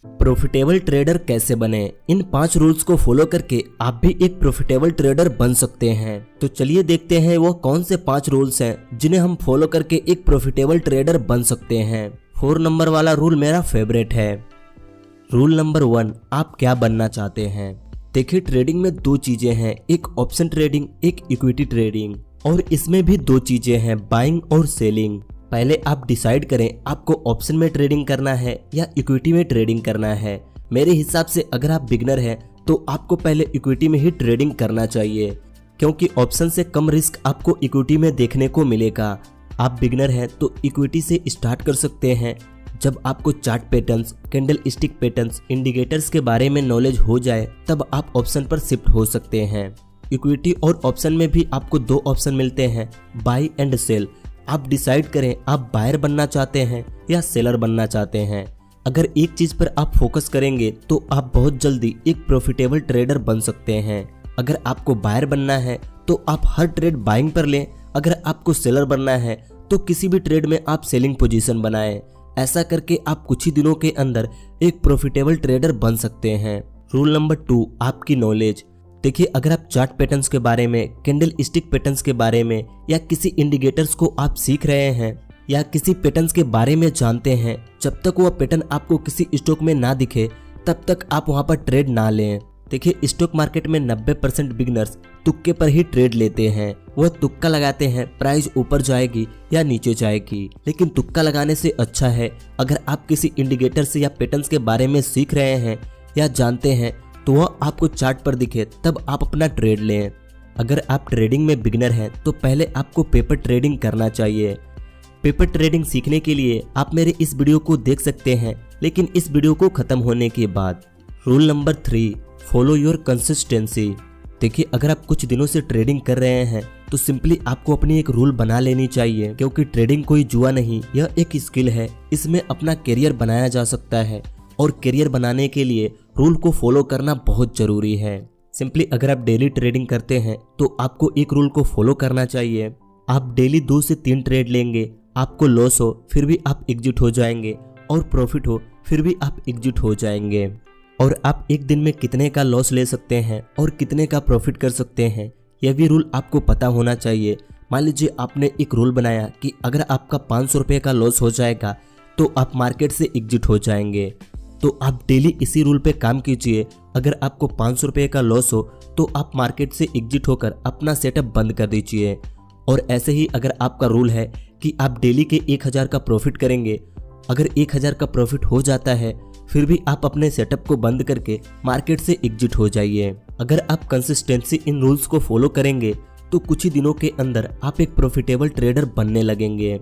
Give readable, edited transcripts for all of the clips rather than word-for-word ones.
Profitable trader कैसे बने, इन 5 rules को फॉलो करके आप भी एक प्रॉफिटेबल ट्रेडर बन सकते हैं। तो चलिए देखते हैं वो कौन से 5 रूल्स हैं जिन्हें हम फॉलो करके एक प्रॉफिटेबल ट्रेडर बन सकते हैं। 4 नंबर वाला रूल मेरा फेवरेट है। रूल नंबर 1, आप क्या बनना चाहते हैं। देखिए, ट्रेडिंग में 2 चीजें हैं, एक ऑप्शन ट्रेडिंग, एक इक्विटी ट्रेडिंग, और इसमें भी 2 चीजें हैं, बाइंग और सेलिंग। पहले आप डिसाइड करें आपको ऑप्शन में ट्रेडिंग करना है या इक्विटी में ट्रेडिंग करना है। मेरे हिसाब से अगर आप बिगनर हैं तो आपको पहले इक्विटी में ही ट्रेडिंग करना चाहिए, क्योंकि ऑप्शन से कम रिस्क आपको इक्विटी में देखने को मिलेगा। आप बिगनर हैं तो इक्विटी से स्टार्ट कर सकते हैं। जब आपको chart patterns, candle stick patterns, indicators के बारे में नॉलेज हो जाए तब आप ऑप्शन पर शिफ्ट हो सकते हैं। इक्विटी और ऑप्शन में भी आपको 2 ऑप्शन मिलते हैं, बाई एंड सेल। आप डिसाइड करें आप बायर बनना चाहते हैं या सेलर बनना चाहते हैं। अगर एक चीज पर आप फोकस करेंगे तो आप बहुत जल्दी एक प्रॉफिटेबल ट्रेडर बन सकते हैं। अगर आपको बायर बनना है तो आप हर ट्रेड बाइंग पर लें, अगर आपको सेलर बनना है तो किसी भी ट्रेड में आप सेलिंग पोजीशन बनाएं। ऐसा करके आप कुछ ही दिनों के अंदर एक प्रॉफिटेबल ट्रेडर बन सकते हैं। रूल नंबर 2, आपकी नॉलेज। देखिए, अगर आप चार्ट पैटर्न्स के बारे में, कैंडल स्टिक पैटर्न्स के बारे में या किसी इंडिकेटर्स को आप सीख रहे हैं या किसी पैटर्न्स के बारे में जानते हैं, जब तक वह पैटर्न आपको किसी स्टॉक में ना दिखे तब तक आप वहां पर ट्रेड ना लें। देखिए, स्टॉक मार्केट में 90% बिगनर्स तुक्के पर ही ट्रेड लेते हैं। वह तुक्का लगाते हैं प्राइस ऊपर जाएगी या नीचे जाएगी, लेकिन तुक्का लगाने से अच्छा है अगर आप किसी इंडिकेटर से या पैटर्न्स के बारे में सीख रहे हैं या जानते हैं तो वह आपको चार्ट पर दिखे तब आप अपना ट्रेड लें। अगर आप ट्रेडिंग में बिगिनर हैं तो पहले आपको पेपर ट्रेडिंग करना चाहिए। पेपर ट्रेडिंग सीखने के लिए आप मेरे इस वीडियो को देख सकते हैं, लेकिन इस वीडियो को खत्म होने के बाद। Rule number 3, follow your consistency. देखिए, अगर आप कुछ दिनों से ट्रेडिंग कर रहे हैं तो सिंपली आपको अपनी एक रूल बना लेनी चाहिए, क्योंकि ट्रेडिंग कोई जुआ नहीं, यह एक स्किल है। इसमें अपना करियर बनाया जा सकता है और करियर बनाने के लिए रूल को फॉलो करना बहुत जरूरी है। सिंपली अगर आप डेली ट्रेडिंग करते हैं तो आपको एक रूल को फॉलो करना चाहिए। आप डेली 2 से 3 ट्रेड लेंगे, आपको लॉस हो फिर भी आप एग्जिट हो जाएंगे और प्रॉफिट हो फिर भी आप एग्जिट हो जाएंगे। और आप एक दिन में कितने का लॉस ले सकते हैं और कितने का प्रॉफिट कर सकते हैं, यह भी रूल आपको पता होना चाहिए। मान लीजिए आपने एक रूल बनाया कि अगर आपका 500 रुपये का लॉस हो जाएगा तो आप मार्केट से एग्जिट हो जाएंगे, तो आप डेली इसी रूल पे काम कीजिए। अगर आपको 500 रुपये का लॉस हो तो आप मार्केट से एग्जिट होकर अपना सेटअप बंद कर दीजिए। और ऐसे ही अगर आपका रूल है कि आप डेली के 1000 का प्रॉफिट करेंगे, अगर 1000 का प्रॉफिट हो जाता है फिर भी आप अपने सेटअप को बंद करके मार्केट से एग्जिट हो जाइए। अगर आप कंसिस्टेंसी इन रूल्स को फॉलो करेंगे तो कुछ ही दिनों के अंदर आप एक प्रॉफिटेबल ट्रेडर बनने लगेंगे।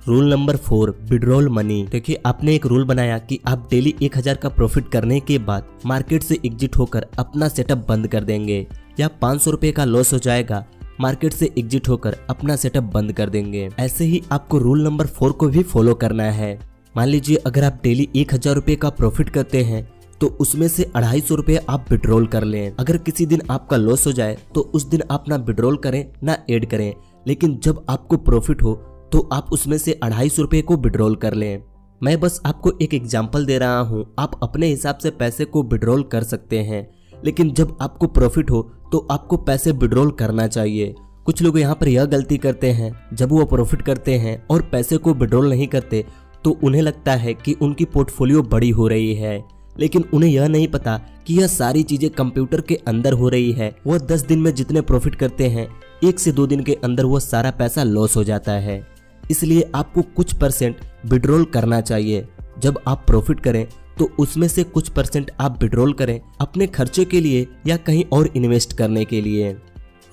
Rule number 4, withdrawal money. देखिए, आपने एक रूल बनाया कि आप डेली 1000 का प्रॉफिट करने के बाद मार्केट से एग्जिट होकर अपना सेटअप बंद कर देंगे, या 500 रुपये का लॉस हो जाएगा, मार्केट से एग्जिट होकर अपना सेटअप बंद कर देंगे। ऐसे ही आपको रूल नंबर 4 को भी फॉलो करना है। मान लीजिए अगर आप डेली 1000 रुपये का प्रॉफिट करते हैं तो उसमें से 250 रुपये आप विड्रॉल कर लें। अगर किसी दिन आपका लॉस हो जाए तो उस दिन आप ना विड्रॉल करें ना ऐड करें, लेकिन जब आपको प्रॉफिट हो तो आप उसमें से 250 रुपये को विड्रॉल कर लें। मैं बस आपको एक एग्जांपल दे रहा हूं, आप अपने हिसाब से पैसे को विड्रॉल कर सकते हैं, लेकिन जब आपको प्रॉफिट हो तो आपको पैसे विड्रॉल करना चाहिए। कुछ लोग यहाँ पर यह गलती करते हैं, जब वो प्रॉफिट करते हैं और पैसे को विड्रॉल नहीं करते तो उन्हें लगता है कि उनकी पोर्टफोलियो बड़ी हो रही है, लेकिन उन्हें यह नहीं पता कि यह सारी चीजें कंप्यूटर के अंदर हो रही है। वह 10 दिन में जितने प्रॉफिट करते हैं 1 से 2 दिन के अंदर वह सारा पैसा लॉस हो जाता है। इसलिए आपको कुछ परसेंट विड्रॉल करना चाहिए। जब आप प्रॉफिट करें तो उसमें से कुछ परसेंट आप विड्रॉल करें अपने खर्चे के लिए या कहीं और इन्वेस्ट करने के लिए।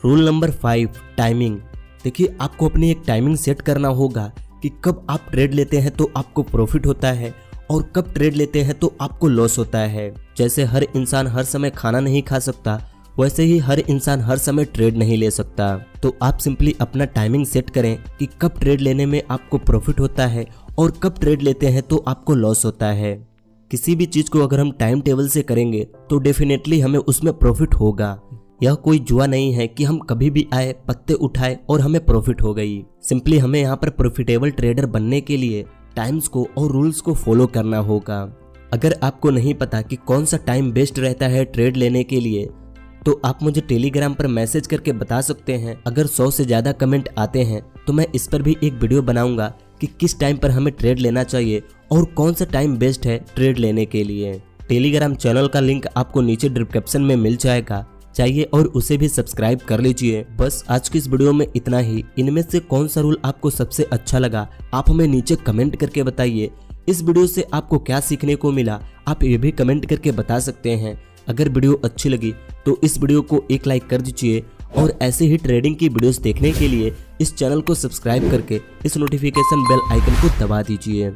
Rule number 5, timing. देखिए, आपको अपनी एक टाइमिंग सेट करना होगा कि कब आप ट्रेड लेते हैं तो आपको प्रॉफिट होता है और कब ट्रेड लेते हैं तो आपको लॉस होता है। जैसे हर इंसान हर समय खाना नहीं खा सकता, वैसे ही हर इंसान हर समय ट्रेड नहीं ले सकता। तो आप सिंपली अपना टाइमिंग सेट करें कि कब ट्रेड लेने में आपको प्रॉफिट होता है और कब ट्रेड लेते हैं तो आपको लॉस होता है। किसी भी चीज को अगर हम टाइम टेबल से करेंगे तो डेफिनेटली हमें उसमें प्रॉफिट होगा। यह कोई जुआ नहीं है कि हम कभी भी आए, पत्ते उठाए और हमें प्रॉफिट हो गई। सिंपली हमें यहाँ पर प्रॉफिटेबल ट्रेडर बनने के लिए टाइम्स को और रूल्स को फॉलो करना होगा। अगर आपको नहीं पता कि कौन सा टाइम बेस्ट रहता है ट्रेड लेने के लिए तो आप मुझे टेलीग्राम पर मैसेज करके बता सकते हैं। अगर 100 से ज़्यादा कमेंट आते हैं तो मैं इस पर भी एक वीडियो बनाऊंगा कि किस टाइम पर हमें ट्रेड लेना चाहिए और कौन सा टाइम बेस्ट है ट्रेड लेने के लिए। टेलीग्राम चैनल का लिंक आपको नीचे डिस्क्रिप्शन में मिल जाएगा, चाहिए और उसे भी सब्सक्राइब कर लीजिए। बस आज की इस वीडियो में इतना ही। इनमें से कौन सा रूल आपको सबसे अच्छा लगा आप हमें नीचे कमेंट करके बताइए। इस वीडियो से आपको क्या सीखने को मिला आप ये भी कमेंट करके बता सकते हैं। अगर वीडियो अच्छी लगी तो इस वीडियो को एक लाइक कर दीजिए और ऐसे ही ट्रेडिंग की वीडियोस देखने के लिए इस चैनल को सब्सक्राइब करके इस नोटिफिकेशन बेल आइकन को दबा दीजिए।